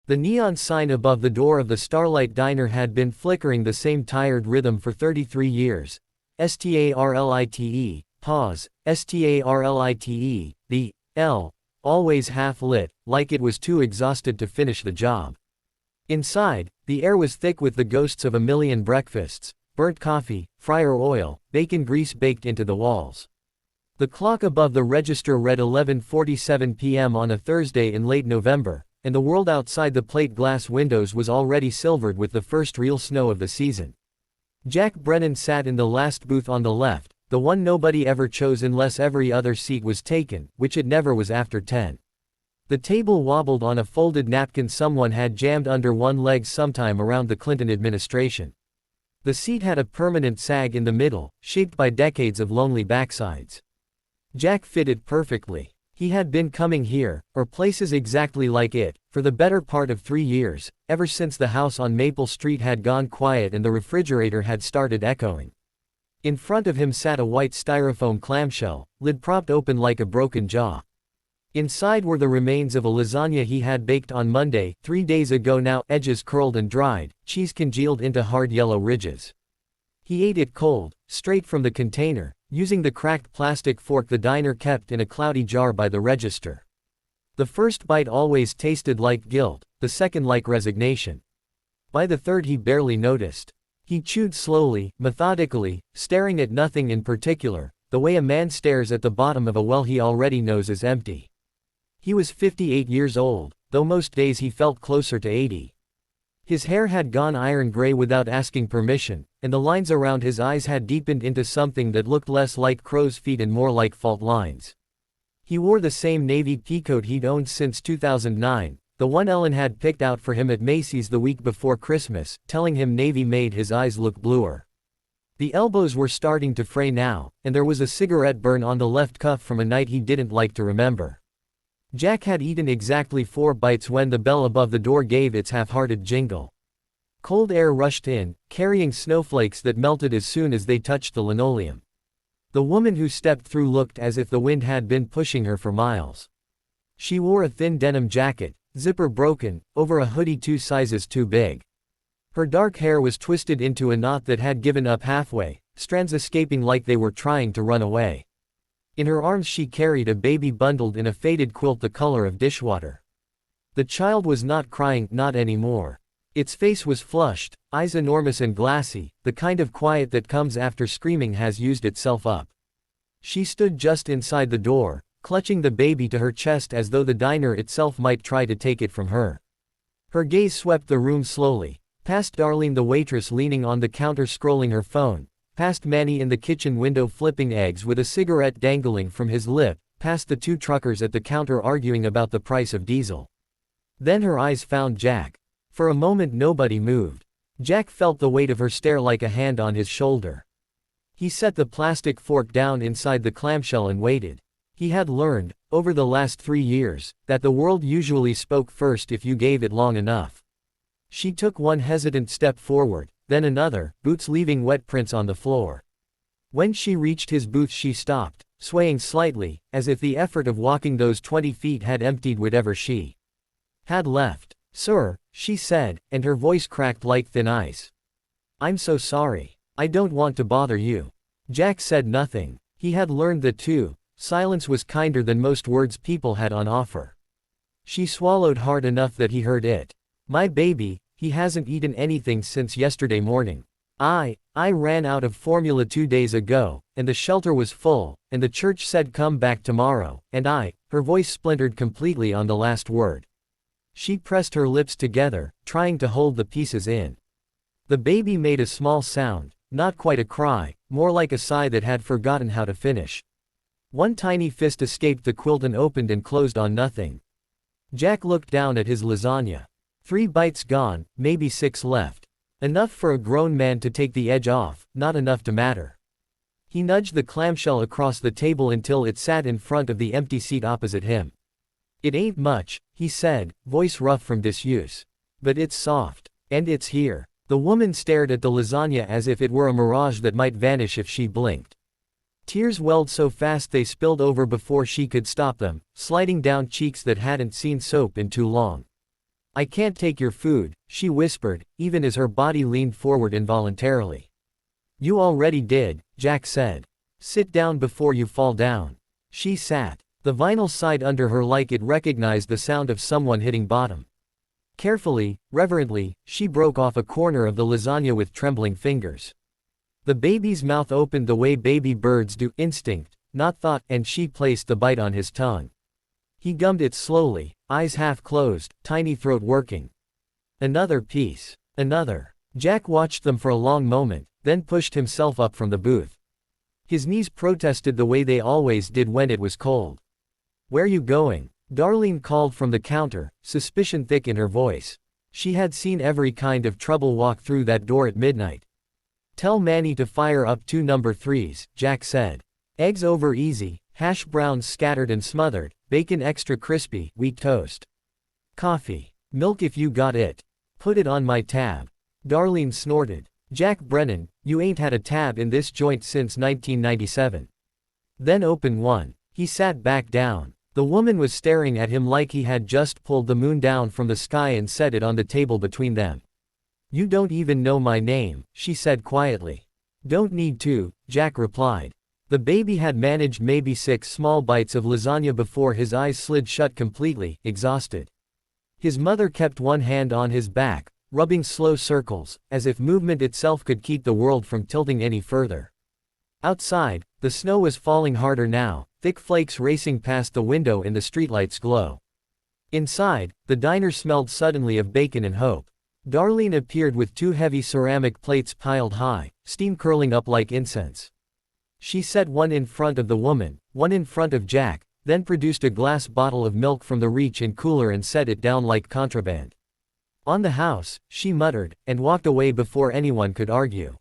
The neon sign above the door of the Starlight Diner had been flickering the same tired rhythm for 33 years. Starlite, pause, starlite, the L, always half lit, like it was too exhausted to finish the job. Inside, the air was thick with the ghosts of a million breakfasts, burnt coffee, fryer oil, bacon grease baked into the walls. The clock above the register read 11:47 p.m. on a Thursday in late November, and the world outside the plate glass windows was already silvered with the first real snow of the season. Jack Brennan sat in the last booth on the left, the one nobody ever chose unless every other seat was taken, which it never was after 10. The table wobbled on a folded napkin someone had jammed under one leg sometime around the Clinton administration. The seat had a permanent sag in the middle, shaped by decades of lonely backsides. Jack fitted perfectly. He had been coming here, or places exactly like it, for the better part of 3 years, ever since the house on Maple Street had gone quiet and the refrigerator had started echoing. In front of him sat a white styrofoam clamshell, lid propped open like a broken jaw. Inside were the remains of a lasagna he had baked on Monday, 3 days ago now, edges curled and dried, cheese congealed into hard yellow ridges. He ate it cold, straight from the container, using the cracked plastic fork the diner kept in a cloudy jar by the register. The first bite always tasted like guilt, the second like resignation. By the third he barely noticed. He chewed slowly, methodically, staring at nothing in particular, the way a man stares at the bottom of a well he already knows is empty. He was 58 years old, though most days he felt closer to 80. His hair had gone iron gray without asking permission, and the lines around his eyes had deepened into something that looked less like crow's feet and more like fault lines. He wore the same navy peacoat he'd owned since 2009, the one Ellen had picked out for him at Macy's the week before Christmas, telling him navy made his eyes look bluer. The elbows were starting to fray now, and there was a cigarette burn on the left cuff from a night he didn't like to remember. Jack had eaten exactly 4 bites when the bell above the door gave its half-hearted jingle. Cold air rushed in, carrying snowflakes that melted as soon as they touched the linoleum. The woman who stepped through looked as if the wind had been pushing her for miles. She wore a thin denim jacket, zipper broken, over a hoodie 2 sizes too big. Her dark hair was twisted into a knot that had given up halfway, strands escaping like they were trying to run away. In her arms she carried a baby bundled in a faded quilt the color of dishwater. The child was not crying, not anymore. Its face was flushed, eyes enormous and glassy, the kind of quiet that comes after screaming has used itself up. She stood just inside the door, clutching the baby to her chest as though the diner itself might try to take it from her. Her gaze swept the room slowly, past Darlene the waitress leaning on the counter scrolling her phone, past Manny in the kitchen window flipping eggs with a cigarette dangling from his lip, past the 2 truckers at the counter arguing about the price of diesel. Then her eyes found Jack. For a moment nobody moved. Jack felt the weight of her stare like a hand on his shoulder. He set the plastic fork down inside the clamshell and waited. He had learned, over the last 3 years, that the world usually spoke first if you gave it long enough. She took one hesitant step forward, then another, boots leaving wet prints on the floor. When she reached his booth she stopped, swaying slightly, as if the effort of walking those 20 feet had emptied whatever she had left. "Sir," she said, and her voice cracked like thin ice. "I'm so sorry. I don't want to bother you." Jack said nothing. He had learned that too. Silence was kinder than most words people had on offer. She swallowed hard enough that he heard it. "My baby, he hasn't eaten anything since yesterday morning. I ran out of formula 2 days ago, and the shelter was full, and the church said come back tomorrow, and her voice splintered completely on the last word. She pressed her lips together, trying to hold the pieces in. The baby made a small sound, not quite a cry, more like a sigh that had forgotten how to finish. One tiny fist escaped the quilt and opened and closed on nothing. Jack looked down at his lasagna. 3 bites gone, maybe 6 left. Enough for a grown man to take the edge off, not enough to matter. He nudged the clamshell across the table until it sat in front of the empty seat opposite him. "It ain't much," he said, voice rough from disuse. "But it's soft. And it's here." The woman stared at the lasagna as if it were a mirage that might vanish if she blinked. Tears welled so fast they spilled over before she could stop them, sliding down cheeks that hadn't seen soap in too long. I can't take your food, she whispered, even as her body leaned forward involuntarily. You already did, Jack said. Sit down before you fall down. She sat. The vinyl sighed under her like it recognized the sound of someone hitting bottom. Carefully, reverently, she broke off a corner of the lasagna with trembling fingers. The baby's mouth opened the way baby birds do, instinct, not thought, and she placed the bite on his tongue. He gummed it slowly, eyes half closed, tiny throat working. Another piece. Another. Jack watched them for a long moment, then pushed himself up from the booth. His knees protested the way they always did when it was cold. Where you going? Darlene called from the counter, suspicion thick in her voice. She had seen every kind of trouble walk through that door at midnight. Tell Manny to fire up 2 number 3s, Jack said. Eggs over easy, hash browns scattered and smothered, bacon extra crispy, wheat toast. Coffee. Milk if you got it. Put it on my tab. Darlene snorted. Jack Brennan, you ain't had a tab in this joint since 1997. Then open one. He sat back down. The woman was staring at him like he had just pulled the moon down from the sky and set it on the table between them. You don't even know my name, she said quietly. Don't need to, Jack replied. The baby had managed maybe 6 small bites of lasagna before his eyes slid shut completely, exhausted. His mother kept one hand on his back, rubbing slow circles, as if movement itself could keep the world from tilting any further. Outside, the snow was falling harder now, thick flakes racing past the window in the streetlight's glow. Inside, the diner smelled suddenly of bacon and hope. Darlene appeared with 2 heavy ceramic plates piled high, steam curling up like incense. She set one in front of the woman, one in front of Jack, then produced a glass bottle of milk from the reach-in cooler and set it down like contraband. On the house, she muttered, and walked away before anyone could argue.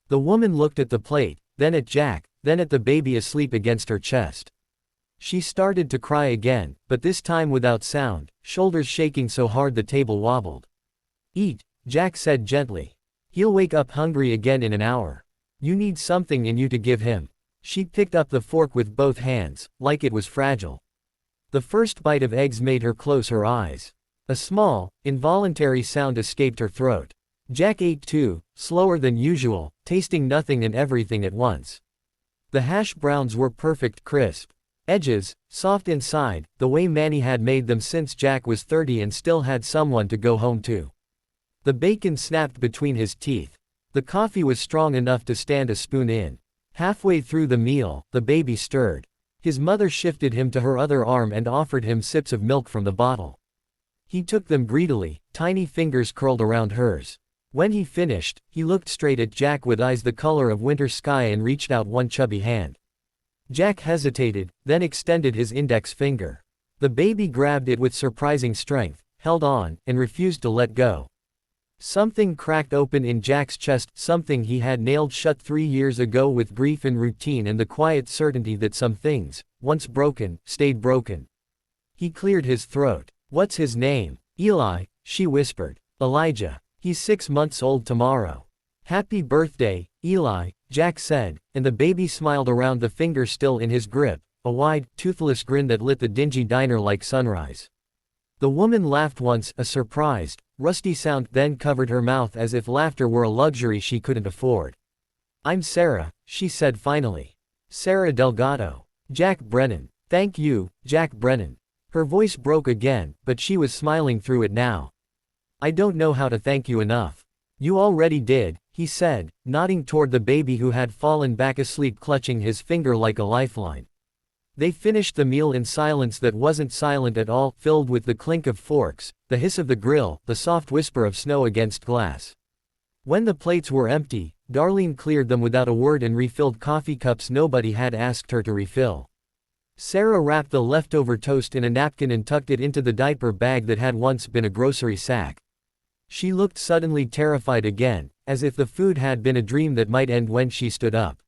The woman looked at the plate, then at Jack, then at the baby asleep against her chest. She started to cry again, but this time without sound, shoulders shaking so hard the table wobbled. Eat, Jack said gently. He'll wake up hungry again in an hour. You need something in you to give him. She picked up the fork with both hands, like it was fragile. The first bite of eggs made her close her eyes. A small, involuntary sound escaped her throat. Jack ate too, slower than usual, tasting nothing and everything at once. The hash browns were perfect crisp. Edges, soft inside, the way Manny had made them since Jack was 30 and still had someone to go home to. The bacon snapped between his teeth. The coffee was strong enough to stand a spoon in. Halfway through the meal, the baby stirred. His mother shifted him to her other arm and offered him sips of milk from the bottle. He took them greedily, tiny fingers curled around hers. When he finished, he looked straight at Jack with eyes the color of winter sky and reached out one chubby hand. Jack hesitated, then extended his index finger. The baby grabbed it with surprising strength, held on, and refused to let go. Something cracked open in Jack's chest, something he had nailed shut 3 years ago with grief and routine and the quiet certainty that some things, once broken, stayed broken. He cleared his throat. What's his name? Eli, she whispered. Elijah. He's 6 months old tomorrow. Happy birthday, Eli, Jack said, and the baby smiled around the finger still in his grip, a wide, toothless grin that lit the dingy diner like sunrise. The woman laughed once, a surprised, rusty sound, then covered her mouth as if laughter were a luxury she couldn't afford. I'm Sarah, she said finally. Sarah Delgado. Jack Brennan. Thank you, Jack Brennan. Her voice broke again, but she was smiling through it now. I don't know how to thank you enough. You already did, he said, nodding toward the baby who had fallen back asleep clutching his finger like a lifeline. They finished the meal in silence that wasn't silent at all, filled with the clink of forks, the hiss of the grill, the soft whisper of snow against glass. When the plates were empty, Darlene cleared them without a word and refilled coffee cups nobody had asked her to refill. Sarah wrapped the leftover toast in a napkin and tucked it into the diaper bag that had once been a grocery sack. She looked suddenly terrified again, as if the food had been a dream that might end when she stood up.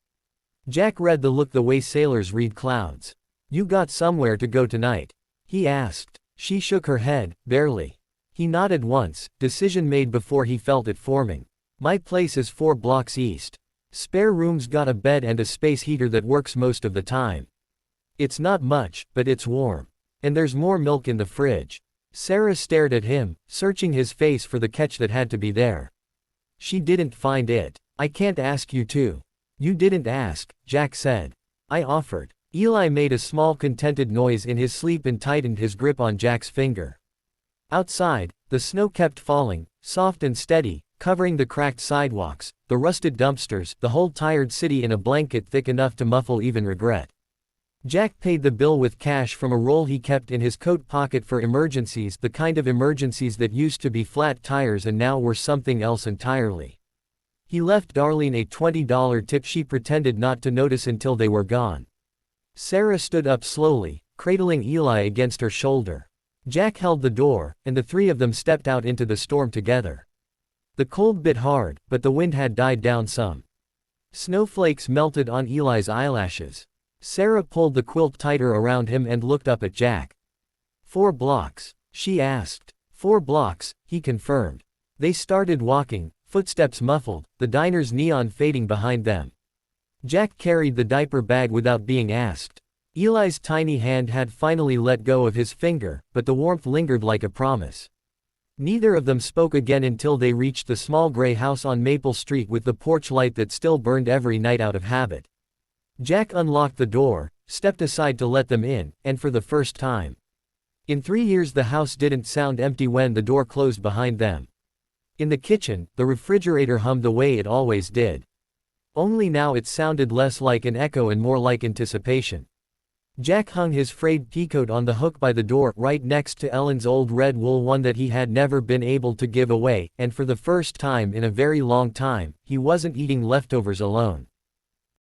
Jack read the look the way sailors read clouds. You got somewhere to go tonight? He asked. She shook her head, barely. He nodded once, decision made before he felt it forming. My place is 4 blocks east. Spare room's got a bed and a space heater that works most of the time. It's not much, but it's warm. And there's more milk in the fridge. Sarah stared at him, searching his face for the catch that had to be there. She didn't find it. I can't ask you to. You didn't ask, Jack said. I offered. Eli made a small contented noise in his sleep and tightened his grip on Jack's finger. Outside, the snow kept falling, soft and steady, covering the cracked sidewalks, the rusted dumpsters, the whole tired city in a blanket thick enough to muffle even regret. Jack paid the bill with cash from a roll he kept in his coat pocket for emergencies, the kind of emergencies that used to be flat tires and now were something else entirely. He left Darlene a $20 tip she pretended not to notice until they were gone. Sarah stood up slowly, cradling Eli against her shoulder. Jack held the door, and the three of them stepped out into the storm together. The cold bit hard, but the wind had died down some. Snowflakes melted on Eli's eyelashes. Sarah pulled the quilt tighter around him and looked up at Jack. 4 blocks, she asked. 4 blocks, he confirmed. They started walking, footsteps muffled, the diner's neon fading behind them. Jack carried the diaper bag without being asked. Eli's tiny hand had finally let go of his finger, but the warmth lingered like a promise. Neither of them spoke again until they reached the small gray house on Maple Street with the porch light that still burned every night out of habit. Jack unlocked the door, stepped aside to let them in, and for the first time in 3 years the house didn't sound empty when the door closed behind them. In the kitchen, the refrigerator hummed the way it always did. Only now it sounded less like an echo and more like anticipation. Jack hung his frayed peacoat on the hook by the door, right next to Ellen's old red wool one that he had never been able to give away, and for the first time in a very long time, he wasn't eating leftovers alone.